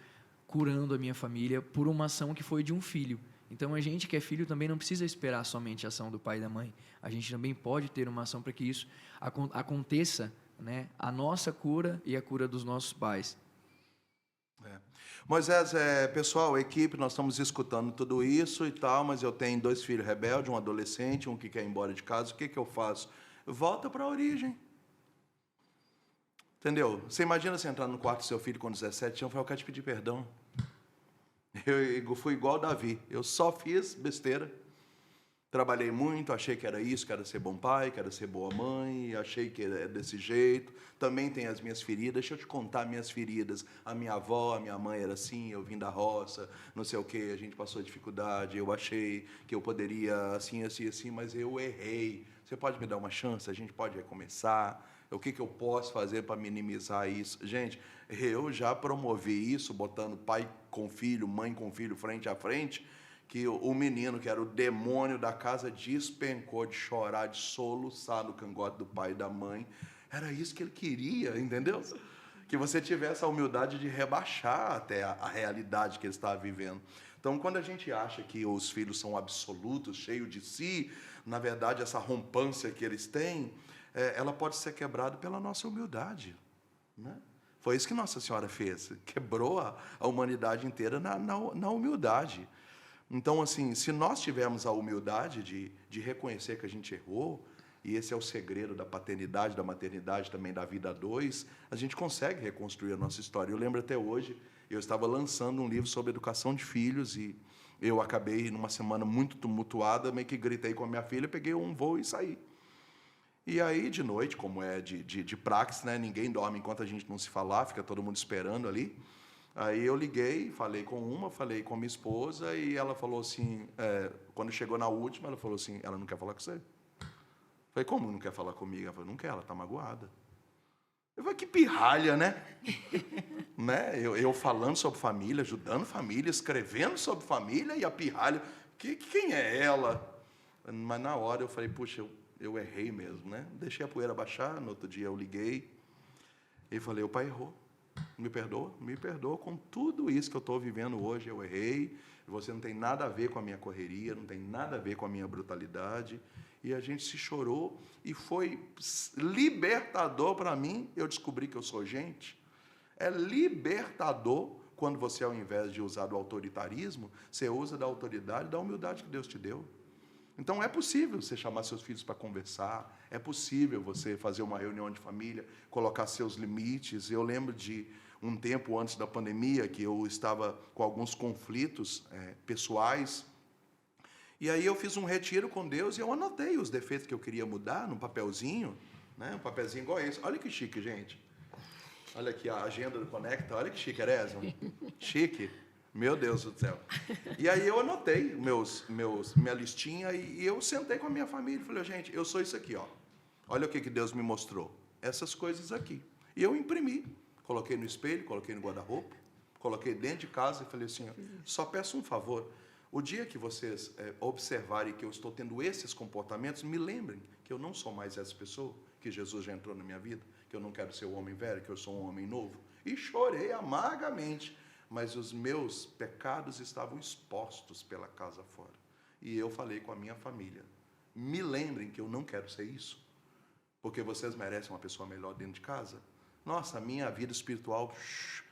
curando a minha família por uma ação que foi de um filho. Então, a gente que é filho também não precisa esperar somente a ação do pai e da mãe. A gente também pode ter uma ação para que isso aconteça, né? A nossa cura e a cura dos nossos pais. Moisés, pessoal, equipe, nós estamos escutando tudo isso e tal, mas eu tenho 2 filhos rebeldes, um adolescente, um que quer ir embora de casa. O que eu faço? Volta para a origem. Entendeu? Você imagina você entrar no quarto do seu filho com 17 anos e falar, eu quero te pedir perdão. Eu fui igual Davi, eu só fiz besteira. Trabalhei muito, achei que era isso, que era ser bom pai, que era ser boa mãe, achei que era desse jeito. Também tem as minhas feridas, deixa eu te contar minhas feridas. A minha avó, a minha mãe era assim, eu vim da roça, não sei o quê, a gente passou dificuldade, eu achei que eu poderia assim, assim, assim, mas eu errei. Você pode me dar uma chance? A gente pode recomeçar? O que eu posso fazer para minimizar isso? Gente, eu já promovi isso, botando pai com filho, mãe com filho frente a frente, que o menino, que era o demônio da casa, despencou de chorar, de soluçar no cangote do pai e da mãe. Era isso que ele queria, entendeu? Que você tivesse a humildade de rebaixar até a realidade que ele estava vivendo. Então, quando a gente acha que os filhos são absolutos, cheios de si, na verdade, essa rompância que eles têm, ela pode ser quebrada pela nossa humildade, né? Foi isso que Nossa Senhora fez. Quebrou a humanidade inteira na humildade. Então, assim, se nós tivermos a humildade de reconhecer que a gente errou, e esse é o segredo da paternidade, da maternidade, também da vida a dois, a gente consegue reconstruir a nossa história. Eu lembro até hoje, eu estava lançando um livro sobre educação de filhos e eu acabei, numa semana muito tumultuada, meio que gritei com a minha filha, peguei um voo e saí. E aí, de noite, como é de praxe, né, ninguém dorme enquanto a gente não se falar, fica todo mundo esperando ali. Aí eu liguei, falei com minha esposa, e ela falou assim, quando chegou na última, ela falou assim, ela não quer falar com você. Eu falei, como não quer falar comigo? Ela falou, não quer, ela está magoada. Eu falei, que pirralha, né? Né? Eu falando sobre família, ajudando família, escrevendo sobre família, e a pirralha, quem é ela? Mas na hora eu falei, puxa, eu errei mesmo, né? Deixei a poeira baixar, no outro dia eu liguei, e falei, o pai errou. Me perdoa com tudo isso que eu estou vivendo hoje, eu errei, você não tem nada a ver com a minha correria, não tem nada a ver com a minha brutalidade, e a gente se chorou, e foi libertador para mim, eu descobri que eu sou gente, é libertador quando você, ao invés de usar do autoritarismo, você usa da autoridade, da humildade que Deus te deu. Então, é possível você chamar seus filhos para conversar, é possível você fazer uma reunião de família, colocar seus limites. Eu lembro de um tempo antes da pandemia, que eu estava com alguns conflitos pessoais, e aí eu fiz um retiro com Deus e eu anotei os defeitos que eu queria mudar num papelzinho, né? Um papelzinho igual esse. Olha que chique, gente. Olha aqui a agenda do Conecta, olha que chique, Erésio. Chique. Meu Deus do céu. E aí eu anotei minha listinha e eu sentei com a minha família e falei, gente, eu sou isso aqui, ó. Olha o que Deus me mostrou. Essas coisas aqui. E eu imprimi. Coloquei no espelho, coloquei no guarda-roupa, coloquei dentro de casa e falei assim, só peço um favor. O dia que vocês observarem que eu estou tendo esses comportamentos, me lembrem que eu não sou mais essa pessoa, que Jesus já entrou na minha vida, que eu não quero ser o homem velho, que eu sou um homem novo. E chorei amargamente. Mas os meus pecados estavam expostos pela casa fora. E eu falei com a minha família, me lembrem que eu não quero ser isso, porque vocês merecem uma pessoa melhor dentro de casa. Nossa, a minha vida espiritual,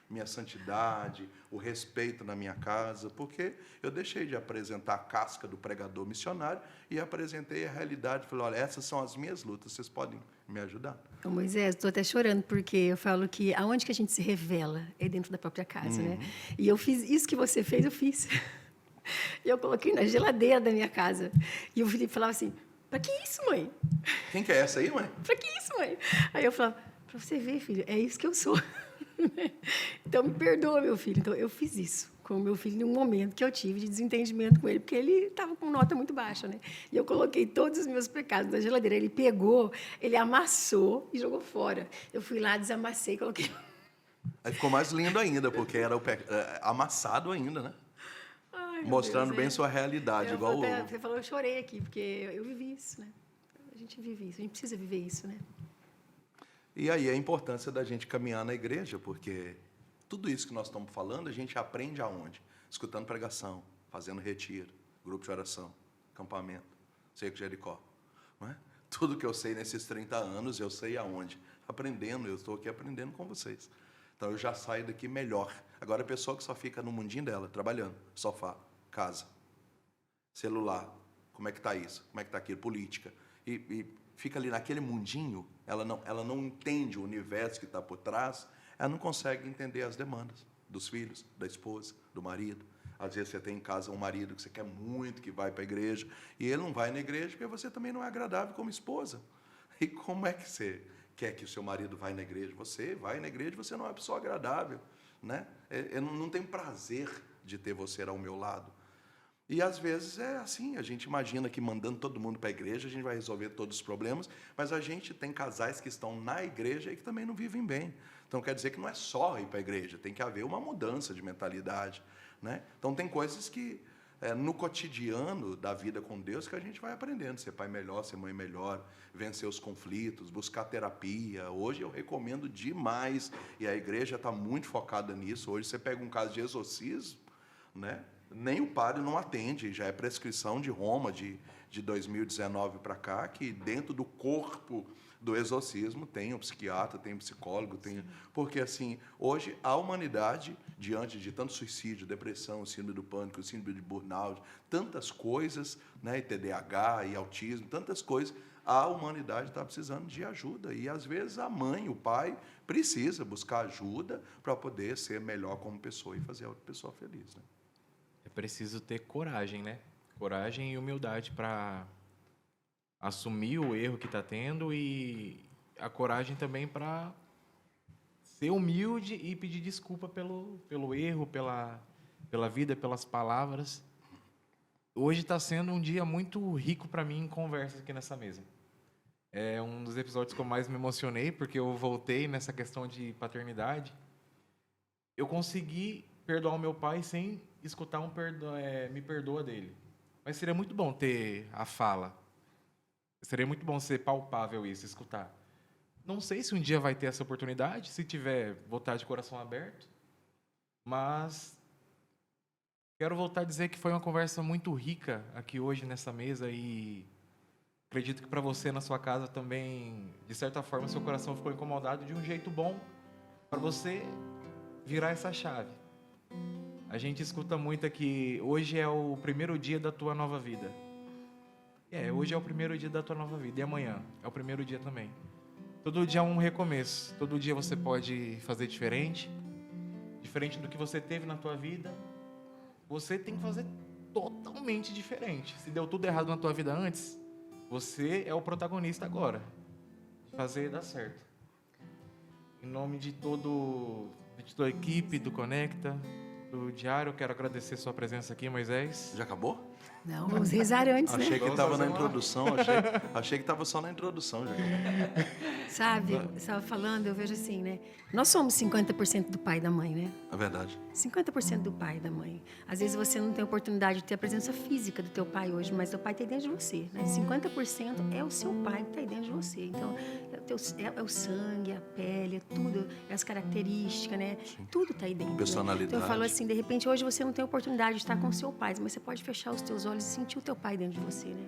minha santidade, o respeito na minha casa, porque eu deixei de apresentar a casca do pregador missionário e apresentei a realidade. Falei, olha, essas são as minhas lutas, vocês podem me ajudar? Ô, Moisés, estou até chorando, porque eu falo que aonde que a gente se revela é dentro da própria casa, né? E eu fiz isso que você fez, eu fiz. E eu coloquei na geladeira da minha casa. E o Felipe falava assim, para que isso, mãe? Quem que é essa aí, mãe? Para que isso, mãe? Aí eu falava, para você ver, filho, é isso que eu sou. Então, me perdoa, meu filho. Então, eu fiz isso com o meu filho num momento que eu tive de desentendimento com ele, porque ele estava com nota muito baixa, né? E eu coloquei todos os meus pecados na geladeira. Ele pegou, ele amassou e jogou fora. Eu fui lá, desamassei, coloquei... Aí ficou mais lindo ainda, porque era amassado ainda, né? Ai, mostrando Deus, bem sua realidade, igual Você falou, eu chorei aqui, porque eu vivi isso, né? A gente vive isso, a gente precisa viver isso, né? E aí a importância da gente caminhar na igreja, porque tudo isso que nós estamos falando, a gente aprende aonde? Escutando pregação, fazendo retiro, grupo de oração, acampamento, Cerco de Jericó. Não é? Tudo que eu sei nesses 30 anos, eu sei aonde? Aprendendo, eu estou aqui aprendendo com vocês. Então eu já saio daqui melhor. Agora a pessoa que só fica no mundinho dela, trabalhando, sofá, casa, celular, como é que está isso? Como é que está aquilo? Política. E fica ali naquele mundinho, ela não entende o universo que está por trás, ela não consegue entender as demandas dos filhos, da esposa, do marido. Às vezes você tem em casa um marido que você quer muito que vai para a igreja, e ele não vai na igreja porque você também não é agradável como esposa. E como é que você quer que o seu marido vá na igreja? Você vai na igreja, você não é uma pessoa agradável, né? Eu não tenho prazer de ter você ao meu lado. E às vezes é assim, a gente imagina que mandando todo mundo para a igreja a gente vai resolver todos os problemas, mas a gente tem casais que estão na igreja e que também não vivem bem. Então quer dizer que não é só ir para a igreja, tem que haver uma mudança de mentalidade, né? Então tem coisas que no cotidiano da vida com Deus que a gente vai aprendendo, ser pai melhor, ser mãe melhor, vencer os conflitos, buscar terapia. Hoje eu recomendo demais, e a igreja está muito focada nisso. Hoje você pega um caso de exorcismo, né? Nem o padre não atende, já é prescrição de Roma de 2019 para cá, que dentro do corpo do exorcismo tem um psiquiatra, tem um psicólogo, tem... Porque, assim, hoje a humanidade, diante de tanto suicídio, depressão, síndrome do pânico, síndrome de burnout, tantas coisas, né, e TDAH e autismo, tantas coisas, a humanidade está precisando de ajuda. E, às vezes, a mãe, o pai, precisa buscar ajuda para poder ser melhor como pessoa e fazer a outra pessoa feliz, né? É preciso ter coragem, né? Coragem e humildade para assumir o erro que está tendo, e a coragem também para ser humilde e pedir desculpa pelo erro, pela vida, pelas palavras. Hoje está sendo um dia muito rico para mim em conversas aqui nessa mesa. É um dos episódios que eu mais me emocionei, porque eu voltei nessa questão de paternidade. Eu consegui perdoar o meu pai sem escutar me perdoa dele. Mas seria muito bom ter a fala. Seria muito bom ser palpável isso, escutar. Não sei se um dia vai ter essa oportunidade, se tiver, vou estar de coração aberto. Mas quero voltar a dizer que foi uma conversa muito rica aqui hoje nessa mesa, e acredito que para você na sua casa também, de certa forma, seu coração ficou incomodado de um jeito bom para você virar essa chave. A gente escuta muito aqui, hoje é o primeiro dia da tua nova vida. Hoje é o primeiro dia da tua nova vida, e amanhã é o primeiro dia também. Todo dia é um recomeço, todo dia você pode fazer diferente do que você teve na tua vida. Você tem que fazer totalmente diferente. Se deu tudo errado na tua vida antes, você é o protagonista agora, de fazer dar certo. Em nome de toda a equipe do Conecta, do Diário, eu quero agradecer sua presença aqui, Moisés. Já acabou? Não, vamos rezar antes, né? Achei que estava na introdução, achei que estava só na introdução. Já. Sabe, você estava falando, eu vejo assim, né? Nós somos 50% do pai e da mãe, né? É verdade. 50% do pai e da mãe. Às vezes você não tem oportunidade de ter a presença física do teu pai hoje, mas teu pai está aí dentro de você, né? 50% é o seu pai que está aí dentro de você. Então, é o sangue, a pele, é tudo, é as características, né? Sim. Tudo está aí dentro. Personalidade. Né? Então, eu falo assim, de repente, hoje você não tem oportunidade de estar com o seu pai, mas você pode fechar os teus olhos e sentir o teu pai dentro de você, né?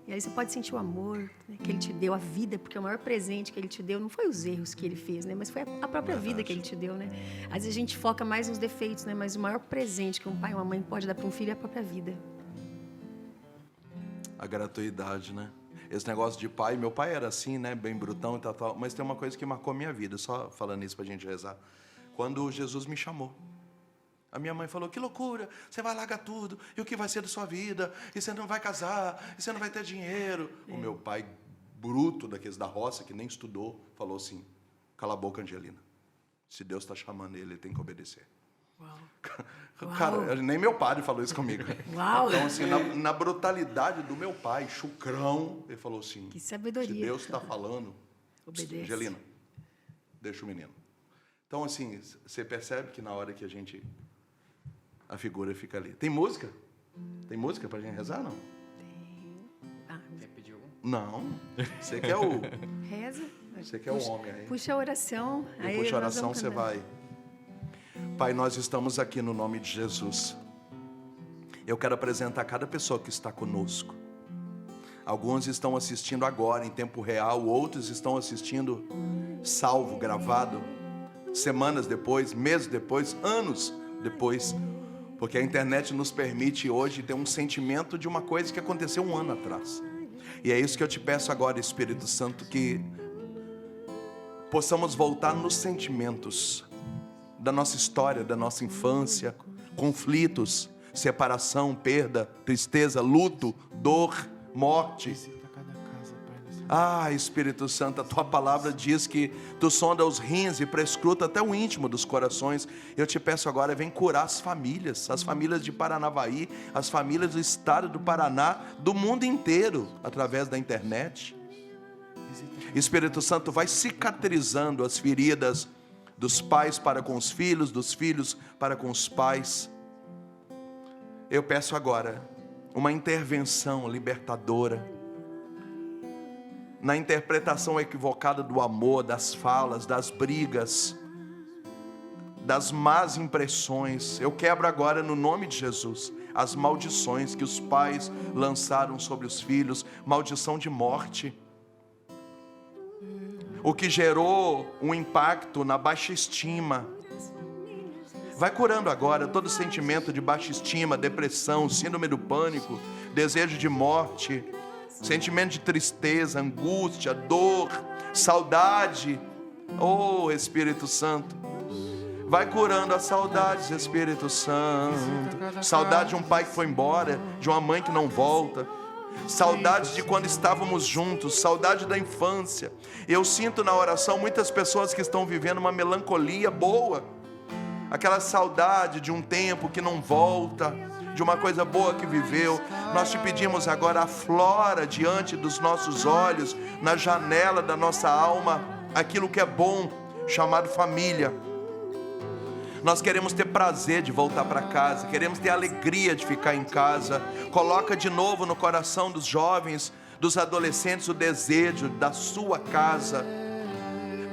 E aí você pode sentir o amor, né, que ele te deu, a vida, porque o maior presente que ele te deu não foi os erros que ele fez, né? Mas foi a própria vida que ele te deu, né? Às vezes a gente foca mais nos defeitos, né? Mas o maior presente que um pai e uma mãe pode dar para um filho é a própria vida. A gratuidade, né? Esse negócio de pai, meu pai era assim, né? Bem brutão e tal, mas tem uma coisa que marcou a minha vida, só falando isso pra gente rezar. Quando Jesus me chamou, a minha mãe falou, que loucura, você vai largar tudo, e o que vai ser da sua vida? E você não vai casar, e você não vai ter dinheiro. O meu pai, bruto, daqueles da roça, que nem estudou, falou assim, cala a boca, Angelina. Se Deus está chamando ele tem que obedecer. Uau. Cara, Uau. Nem meu padre falou isso comigo. Uau. Então, assim, na brutalidade do meu pai, chucrão, ele falou assim, Que sabedoria. se Deus está falando, Obedece. Angelina, deixa o menino. Então, assim, você percebe que na hora que a figura fica ali. Tem música? Tem música pra gente rezar, não? Tem. Ah, Quer pedir algum? Não. Você quer o... reza. Você que é o homem aí. Puxa a oração. Aí Puxa a nós oração, vamos você cantar. vai. Pai, nós estamos aqui no nome de Jesus. Eu quero apresentar cada pessoa que está conosco. Alguns estão assistindo agora em tempo real, outros estão assistindo salvo, gravado, semanas depois, meses depois, anos depois, porque a internet nos permite hoje ter um sentimento de uma coisa que aconteceu um ano atrás. E é isso que eu te peço agora, Espírito Santo, que possamos voltar nos sentimentos da nossa história, da nossa infância, conflitos, separação, perda, tristeza, luto, dor, morte. Visita cada casa, Pai, nesse Ah, Espírito Santo, a Tua palavra diz que Tu sonda os rins e prescruta até o íntimo dos corações. Eu te peço agora, vem curar as famílias de Paranavaí, as famílias do estado do Paraná, do mundo inteiro, através da internet. Espírito Santo, vai cicatrizando as feridas dos pais para com os filhos, dos filhos para com os pais. Eu peço agora uma intervenção libertadora na interpretação equivocada do amor, das falas, das brigas, das más impressões. Eu quebro agora no nome de Jesus as maldições que os pais lançaram sobre os filhos, maldição de morte, o que gerou um impacto na baixa estima. Vai curando agora todo sentimento de baixa estima, depressão, síndrome do pânico, desejo de morte, sentimento de tristeza, angústia, dor, saudade. Oh, Espírito Santo, vai curando as saudades, Espírito Santo. Saudade de um pai que foi embora, de uma mãe que não volta, saudade de quando estávamos juntos, saudade da infância. Eu sinto na oração muitas pessoas que estão vivendo uma melancolia boa, aquela saudade de um tempo que não volta, de uma coisa boa que viveu. Nós te pedimos agora, aflora diante dos nossos olhos, na janela da nossa alma, aquilo que é bom, chamado família. Nós queremos ter prazer de voltar para casa, queremos ter alegria de ficar em casa. Coloca de novo no coração dos jovens, dos adolescentes, o desejo da sua casa,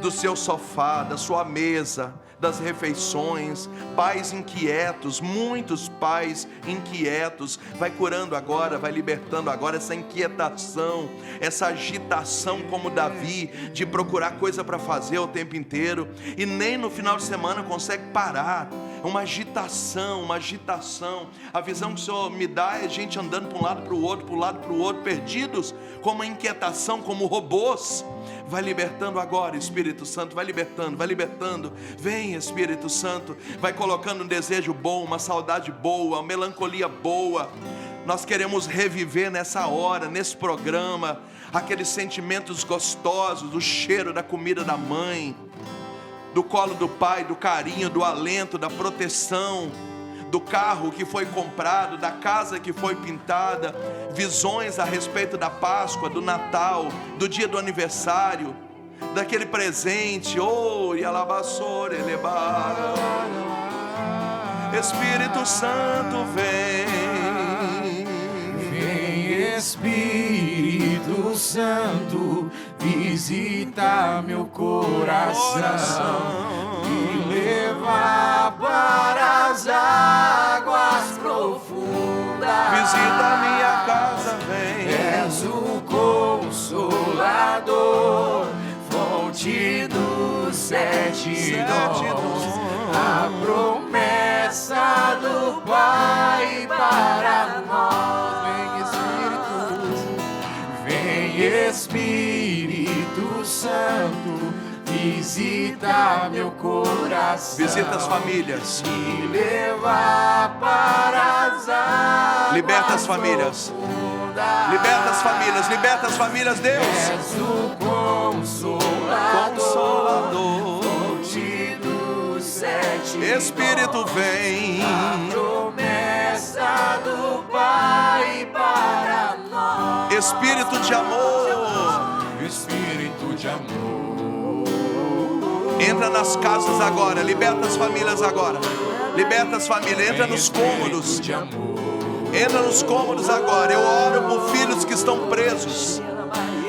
do seu sofá, da sua mesa, das refeições. Pais inquietos, muitos pais inquietos. Vai curando agora, vai libertando agora essa inquietação, essa agitação como Davi, de procurar coisa para fazer o tempo inteiro e nem no final de semana consegue parar. Uma agitação, uma agitação. A visão que o Senhor me dá é gente andando para um lado, para o outro, para um lado, para o outro, perdidos, com uma inquietação, como robôs. Vai libertando agora, Espírito Santo, vai libertando, vai libertando. Vem, Espírito Santo, vai colocando um desejo bom, uma saudade boa, uma melancolia boa. Nós queremos reviver nessa hora, nesse programa, aqueles sentimentos gostosos, do cheiro da comida da mãe, do colo do pai, do carinho, do alento, da proteção, do carro que foi comprado, da casa que foi pintada, visões a respeito da Páscoa, do Natal, do dia do aniversário, daquele presente. Oh, e alabassore elebara. Espírito Santo, vem. Vem, Espírito Santo, visita meu coração e leva para as águas profundas. Visita a minha casa, vem. És o Consolador, fonte dos sete dons, a promessa do Pai para nós. Vem, Espírito Santo, visita meu coração. Visita as famílias. E leva para as águas. Liberta as famílias. Liberta as famílias. Liberta as famílias, Deus. És o Consolador, fonte dos sete Espírito, vem. a promessa do Pai para nós. Espírito de amor. Espírito de amor. Entra nas casas agora. Liberta as famílias agora. Liberta as famílias. Entra nos cômodos. De amor. Entra nos cômodos agora. Eu oro por filhos que estão presos.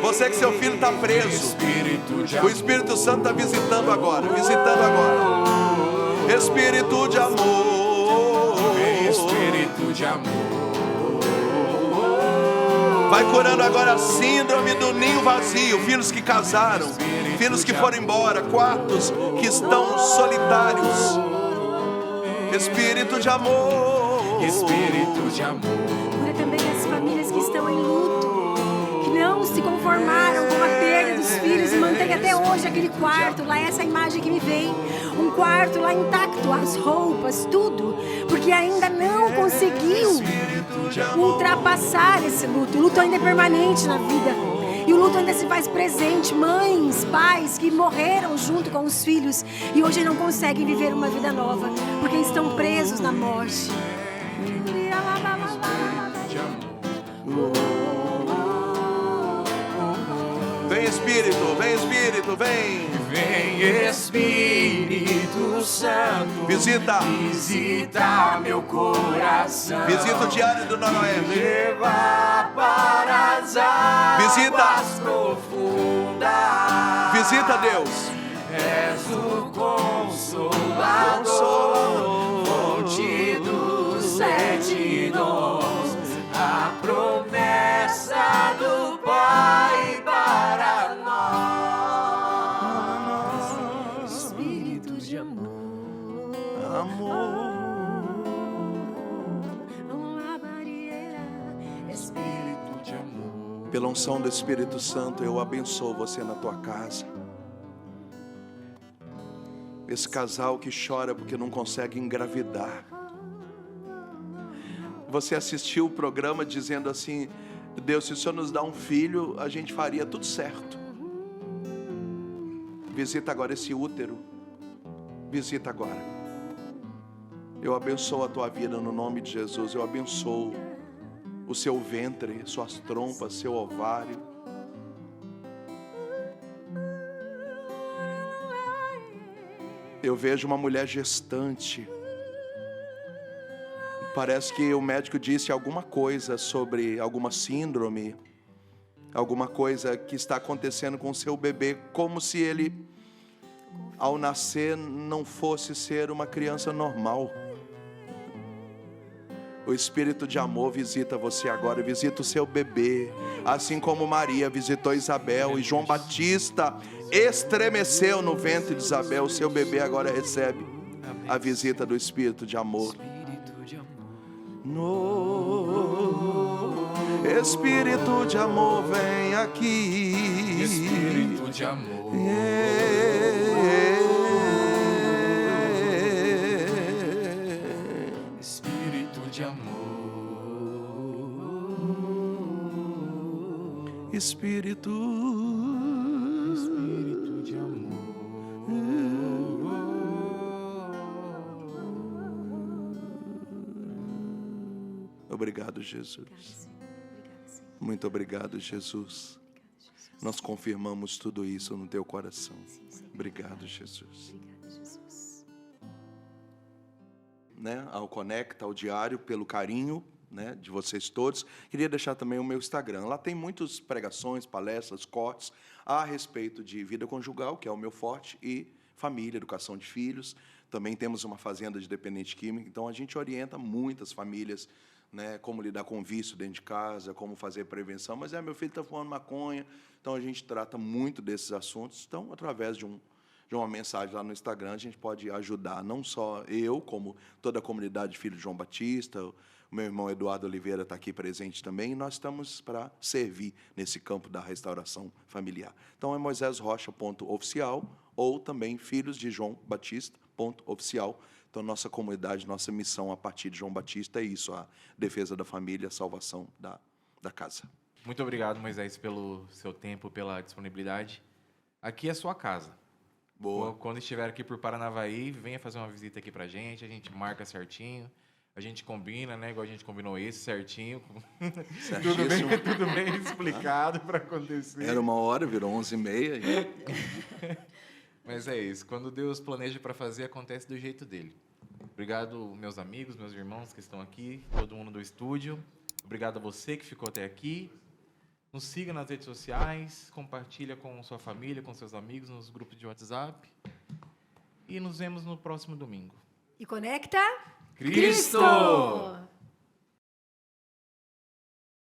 Você que seu filho está preso, Espírito de o Espírito Santo está visitando agora, visitando agora. Espírito de amor, Vem, Espírito de amor. vai curando agora a síndrome do ninho vazio. Filhos que casaram, filhos que foram embora, quartos que estão solitários. Espírito de amor, Espírito de amor. Cura também as famílias que estão em luto, que não se conformaram com a perda dos filhos e mantém até hoje aquele quarto lá, essa imagem que me vem, um quarto lá intacto, as roupas, tudo, porque ainda não conseguiu ultrapassar esse luto. O luto ainda é permanente na vida e o luto ainda se faz presente. Mães, pais que morreram junto com os filhos e hoje não conseguem viver uma vida nova porque estão presos na morte. vem Espírito, vem Espírito, vem. Vem, Espírito Santo. Visita, Visita meu coração. visita o Diário do Noroeste. Leva para as águas Visita. profundas. Visita, Deus. És o Consolador, fonte dos 7 dons, a promessa do Pai para nós. Espírito de amor, uma barreira. Espírito de amor. Pela unção do Espírito Santo, eu abençoo você na tua casa. Esse casal que chora porque não consegue engravidar. Você assistiu o programa dizendo assim: Deus, se o Senhor nos dá um filho, a gente faria tudo certo. Visita agora esse útero. Visita agora. Eu abençoo a tua vida no nome de Jesus. Eu abençoo o seu ventre, suas trompas, seu ovário. Eu vejo uma mulher gestante. Parece que o médico disse alguma coisa sobre alguma síndrome, alguma coisa que está acontecendo com o seu bebê, como se ele, ao nascer, não fosse ser uma criança normal. O Espírito de amor visita você agora, visita o seu bebê, assim como Maria visitou Isabel e João Batista estremeceu no ventre de Isabel. O seu bebê agora recebe a visita do Espírito de amor. Espírito de amor, vem aqui. Espírito de amor. Espírito de amor. Espírito. Espírito de amor. Obrigado, Jesus. Muito obrigado, Jesus. Nós confirmamos tudo isso no teu coração. Obrigado, Jesus. Né, ao Conecta, ao Diário, pelo carinho, né, de vocês todos. Queria deixar também o meu Instagram. Lá tem muitas pregações, palestras, cortes a respeito de vida conjugal, que é o meu forte, e família, educação de filhos. Também temos uma fazenda de dependente químico, então a gente orienta muitas famílias, né, como lidar com vício dentro de casa, como fazer prevenção. Mas meu filho está fumando maconha, então a gente trata muito desses assuntos. Então, através de uma mensagem lá no Instagram, a gente pode ajudar, não só eu, como toda a comunidade de Filho de João Batista. O meu irmão Eduardo Oliveira está aqui presente também, e nós estamos para servir nesse campo da restauração familiar. Então, é moisesrocha.oficial ou também filhosdejoãobatista.oficial. Então, nossa comunidade, nossa missão a partir de João Batista é isso, a defesa da família, a salvação da casa. Muito obrigado, Moisés, pelo seu tempo, pela disponibilidade. Aqui é sua casa. Boa. Quando estiver aqui por Paranavaí, venha fazer uma visita aqui pra gente, a gente marca certinho, a gente combina, né, igual a gente combinou esse certinho. Certíssimo. Tudo bem explicado para acontecer. Era 1h, virou 11h30. Mas é isso, quando Deus planeja para fazer, acontece do jeito dele. Obrigado, meus amigos, meus irmãos que estão aqui, todo mundo do estúdio. Obrigado a você que ficou até aqui. Nos siga nas redes sociais, compartilha com sua família, com seus amigos, nos grupos de WhatsApp. E nos vemos no próximo domingo. E conecta... Cristo!